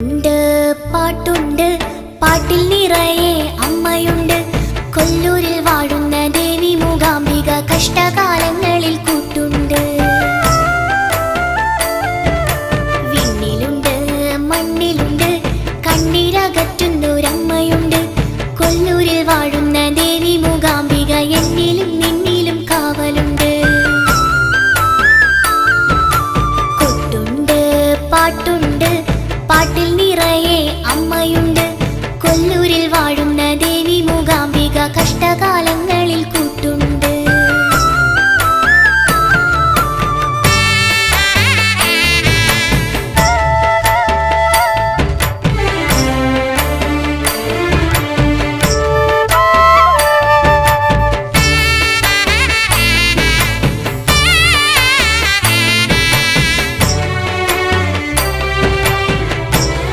ഉണ്ട് പാട്ടുണ്ട്, പാട്ടിൽ നിറയെ അമ്മയുണ്ട്. കൊല്ലൂരിൽ വാഴുന്ന ദേവി മൂകാംബിക കഷ്ടകാലങ്ങളിൽ കൂട്ടുണ്ട്. വിണ്ണിലുണ്ട് മണ്ണിലുണ്ട് കണ്ണീരകറ്റുന്നൊരമ്മയുണ്ട്. കൊല്ലൂരിൽ വാഴുന്ന ദേവി മൂകാംബിക എന്നിലും നിന്നിലും കാവലുണ്ട്. കൊട്ടുണ്ട് പാട്ടുണ്ട്, പാട്ടിൽ നിറയെ അമ്മയുണ്ട്. കൊല്ലൂർ